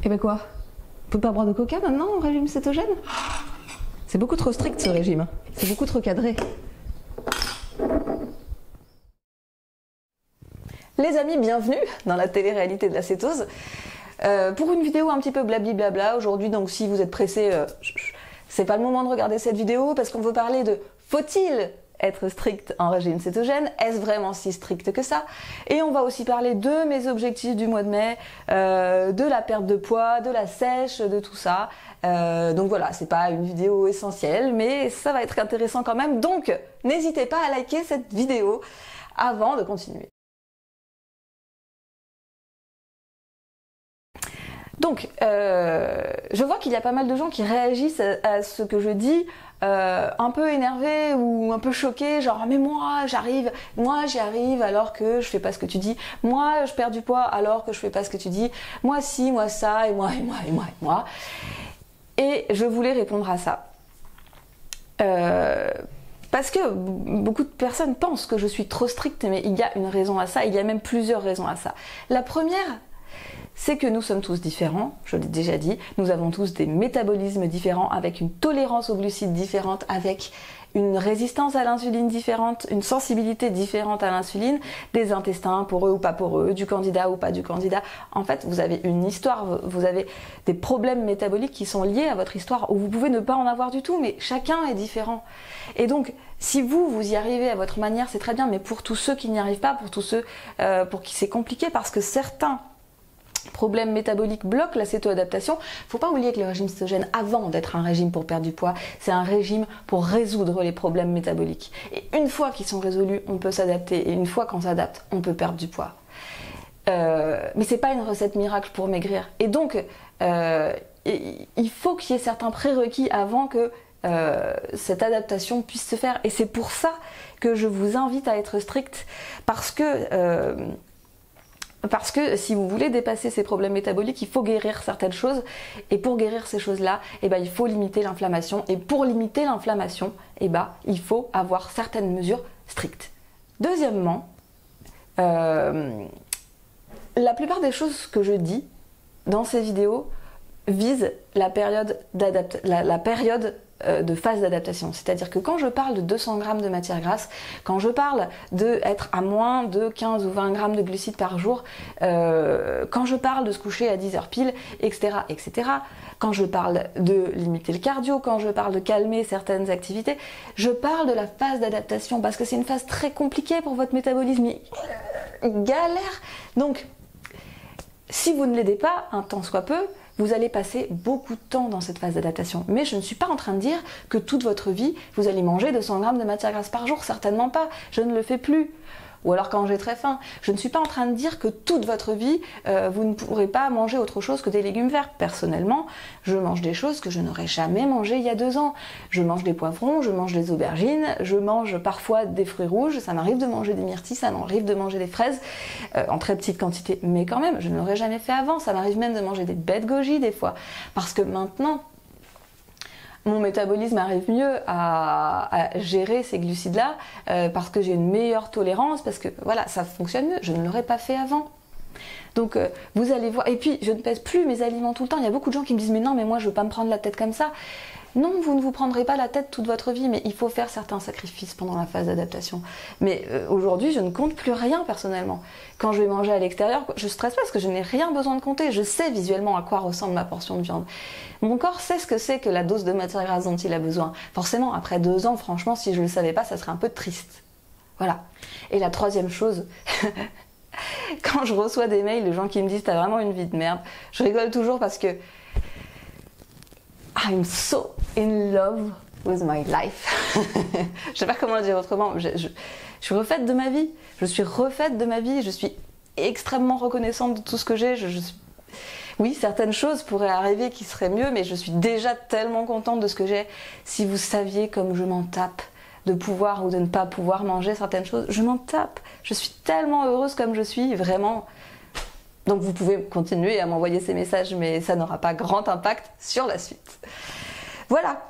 Et ben quoi? On peut pas boire de coca maintenant au régime cétogène? C'est beaucoup trop strict ce régime, c'est beaucoup trop cadré. Les amis, bienvenue dans la télé-réalité de la cétose. Pour une vidéo un petit peu blabli-blabla aujourd'hui, donc si vous êtes pressé, c'est pas le moment de regarder cette vidéo parce qu'on veut parler de faut-il être strict en régime cétogène? Est-ce vraiment si strict que ça? Et on va aussi parler de mes objectifs du mois de mai, de la perte de poids, de la sèche, de tout ça. Donc voilà, c'est pas une vidéo essentielle, mais ça va être intéressant quand même. Donc n'hésitez pas à liker cette vidéo avant de continuer. Donc, je vois qu'il y a pas mal de gens qui réagissent à ce que je dis, un peu énervés ou un peu choqués, genre mais moi j'y arrive alors que je fais pas ce que tu dis, moi je perds du poids alors que je fais pas ce que tu dis, moi si, moi ça, et moi. Et je voulais répondre à ça. Parce que beaucoup de personnes pensent que je suis trop stricte, mais il y a une raison à ça, il y a même plusieurs raisons à ça. La première, c'est que nous sommes tous différents, je l'ai déjà dit, nous avons tous des métabolismes différents, avec une tolérance aux glucides différente, avec une résistance à l'insuline différente, une sensibilité différente à l'insuline, des intestins poreux ou pas poreux, du candidat ou pas du candidat. En fait, vous avez une histoire, vous avez des problèmes métaboliques qui sont liés à votre histoire, où vous pouvez ne pas en avoir du tout, mais chacun est différent. Et donc, si vous y arrivez à votre manière, c'est très bien, mais pour tous ceux qui n'y arrivent pas, pour tous ceux pour qui c'est compliqué, parce que certains problèmes métaboliques bloquent la cétoadaptation. Faut pas oublier que le régime cétogène, avant d'être un régime pour perdre du poids, c'est un régime pour résoudre les problèmes métaboliques. Et une fois qu'ils sont résolus, on peut s'adapter. Et une fois qu'on s'adapte, on peut perdre du poids. Mais c'est pas une recette miracle pour maigrir. Et donc, il faut qu'il y ait certains prérequis avant que cette adaptation puisse se faire. Et c'est pour ça que je vous invite à être strict, parce que si vous voulez dépasser ces problèmes métaboliques, il faut guérir certaines choses. Et pour guérir ces choses-là, il faut limiter l'inflammation. Et pour limiter l'inflammation, il faut avoir certaines mesures strictes. Deuxièmement, la plupart des choses que je dis dans ces vidéos visent la période de phase d'adaptation. C'est-à-dire que quand je parle de 200 grammes de matière grasse, quand je parle d'être à moins de 15 ou 20 grammes de glucides par jour, quand je parle de se coucher à 10 heures pile, etc., quand je parle de limiter le cardio, quand je parle de calmer certaines activités, je parle de la phase d'adaptation parce que c'est une phase très compliquée pour votre métabolisme. Il galère. Donc, si vous ne l'aidez pas, un tant soit peu, vous allez passer beaucoup de temps dans cette phase d'adaptation. Mais je ne suis pas en train de dire que toute votre vie, vous allez manger 200 grammes de matière grasse par jour. Certainement pas. Je ne le fais plus. Ou alors quand j'ai très faim. Je ne suis pas en train de dire que toute votre vie, vous ne pourrez pas manger autre chose que des légumes verts. Personnellement, je mange des choses que je n'aurais jamais mangées il y a 2 ans. Je mange des poivrons, je mange des aubergines, je mange parfois des fruits rouges, ça m'arrive de manger des myrtilles, ça m'arrive de manger des fraises, en très petite quantité. Mais quand même, je ne l'aurais jamais fait avant. Ça m'arrive même de manger des baies de goji des fois. Parce que maintenant, mon métabolisme arrive mieux à gérer ces glucides-là parce que j'ai une meilleure tolérance, parce que voilà, ça fonctionne mieux. Je ne l'aurais pas fait avant. Donc vous allez voir. Et puis, je ne pèse plus mes aliments tout le temps. Il y a beaucoup de gens qui me disent « Mais non, mais moi, je ne veux pas me prendre la tête comme ça. » Non, vous ne vous prendrez pas la tête toute votre vie, mais il faut faire certains sacrifices pendant la phase d'adaptation. Mais aujourd'hui, je ne compte plus rien personnellement. Quand je vais manger à l'extérieur, je stresse pas parce que je n'ai rien besoin de compter. Je sais visuellement à quoi ressemble ma portion de viande. Mon corps sait ce que c'est que la dose de matière grasse dont il a besoin. Forcément, après 2 ans, franchement, si je ne le savais pas, ça serait un peu triste. Voilà. Et la troisième chose... Quand je reçois des mails de gens qui me disent « T'as vraiment une vie de merde », je rigole toujours parce que I'm so in love with my life. Je sais pas comment le dire autrement. Je suis refaite de ma vie. Je suis refaite de ma vie. Je suis extrêmement reconnaissante de tout ce que j'ai. Oui, certaines choses pourraient arriver qui seraient mieux, mais je suis déjà tellement contente de ce que j'ai. Si vous saviez comme je m'en tape de pouvoir ou de ne pas pouvoir manger certaines choses, je m'en tape. Je suis tellement heureuse comme je suis, vraiment. Donc vous pouvez continuer à m'envoyer ces messages, mais ça n'aura pas grand impact sur la suite. Voilà.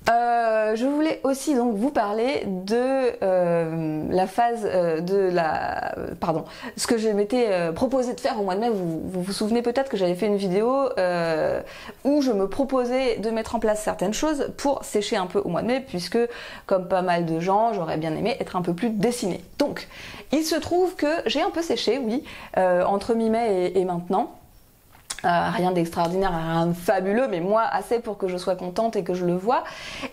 Je voulais aussi donc vous parler de la phase pardon, ce que je m'étais proposé de faire au mois de mai. Vous souvenez peut-être que j'avais fait une vidéo où je me proposais de mettre en place certaines choses pour sécher un peu au mois de mai, puisque comme pas mal de gens, j'aurais bien aimé être un peu plus dessinée. Donc, il se trouve que j'ai un peu séché, oui, entre mi-mai et maintenant. Rien d'extraordinaire, rien de fabuleux, mais moi assez pour que je sois contente et que je le vois.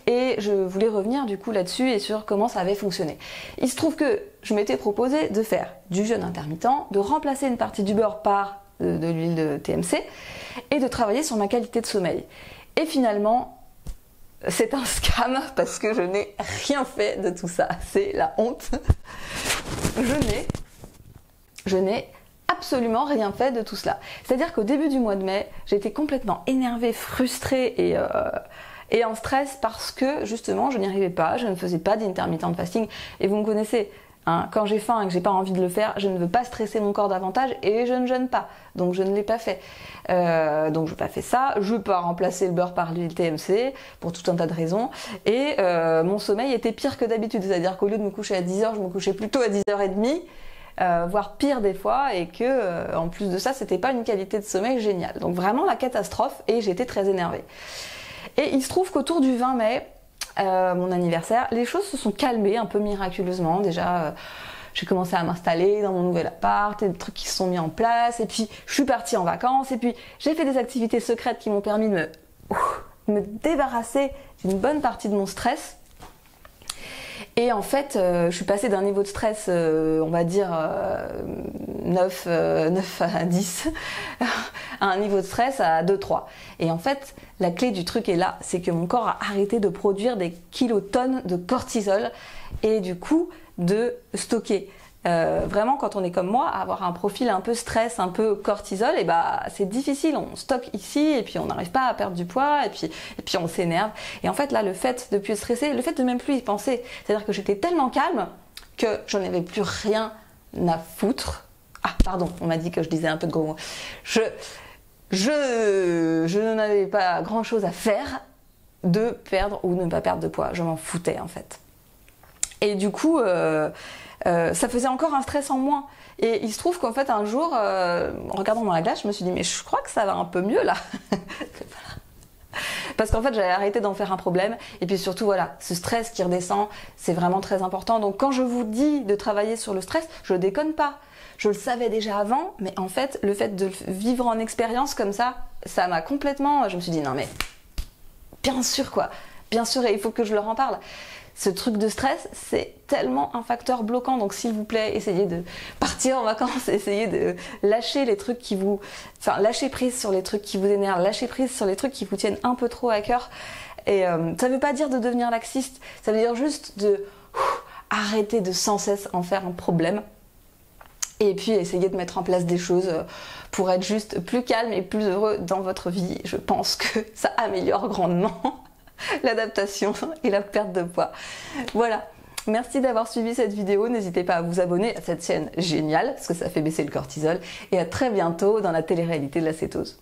Et je voulais revenir du coup là-dessus et sur comment ça avait fonctionné. Il se trouve que je m'étais proposé de faire du jeûne intermittent, de remplacer une partie du beurre par de l'huile de TMC et de travailler sur ma qualité de sommeil. Et finalement, c'est un scam parce que je n'ai rien fait de tout ça. C'est la honte. Je n'ai absolument rien fait de tout cela. C'est-à-dire qu'au début du mois de mai, j'étais complètement énervée, frustrée et en stress parce que justement je n'y arrivais pas, je ne faisais pas d'intermittent fasting. Et vous me connaissez, hein, quand j'ai faim et que j'ai pas envie de le faire, je ne veux pas stresser mon corps davantage et je ne jeûne pas. Donc je ne l'ai pas fait. Donc je n'ai pas fait ça. Je peux pas remplacer le beurre par l'huile TMC pour tout un tas de raisons. Et mon sommeil était pire que d'habitude. C'est-à-dire qu'au lieu de me coucher à 10h, je me couchais plutôt à 10h30. Voire pire des fois, et que en plus de ça, c'était pas une qualité de sommeil géniale. Donc vraiment la catastrophe, et j'étais très énervée. Et il se trouve qu'autour du 20 mai, mon anniversaire, les choses se sont calmées un peu miraculeusement. Déjà, j'ai commencé à m'installer dans mon nouvel appart, et des trucs qui se sont mis en place, et puis je suis partie en vacances, et puis j'ai fait des activités secrètes qui m'ont permis de me débarrasser d'une bonne partie de mon stress. Et en fait, je suis passée d'un niveau de stress, on va dire 9 à 10, à un niveau de stress à 2-3. Et en fait, la clé du truc est là, c'est que mon corps a arrêté de produire des kilotonnes de cortisol et du coup de stocker. Vraiment, quand on est comme moi, avoir un profil un peu stress, un peu cortisol, et bah c'est difficile. On stocke ici et puis on n'arrive pas à perdre du poids et puis on s'énerve. Et en fait là, le fait de plus stresser, le fait de même plus y penser, c'est-à-dire que j'étais tellement calme que je n'avais plus rien à foutre. Ah pardon, on m'a dit que je disais un peu de gros mots. Je n'en avais pas grand-chose à faire de perdre ou de ne pas perdre de poids. Je m'en foutais en fait. Et du coup, ça faisait encore un stress en moins. Et il se trouve qu'en fait, un jour, en regardant dans la glace, je me suis dit, mais je crois que ça va un peu mieux là. Parce qu'en fait, j'avais arrêté d'en faire un problème. Et puis surtout, voilà, ce stress qui redescend, c'est vraiment très important. Donc quand je vous dis de travailler sur le stress, je déconne pas. Je le savais déjà avant, mais en fait, le fait de vivre en expérience comme ça m'a complètement... Je me suis dit, non mais, bien sûr quoi. Bien sûr, et il faut que je leur en parle. Ce truc de stress, c'est tellement un facteur bloquant. Donc s'il vous plaît, essayez de partir en vacances, essayez de lâcher les trucs qui vous... Enfin, lâcher prise sur les trucs qui vous énervent, lâcher prise sur les trucs qui vous tiennent un peu trop à cœur. Et ça ne veut pas dire de devenir laxiste, ça veut dire juste de arrêter de sans cesse en faire un problème. Et puis essayer de mettre en place des choses pour être juste plus calme et plus heureux dans votre vie. Je pense que ça améliore grandement l'adaptation et la perte de poids. Voilà, merci d'avoir suivi cette vidéo. N'hésitez pas à vous abonner à cette chaîne géniale parce que ça fait baisser le cortisol. Et à très bientôt dans la télé-réalité de la cétose.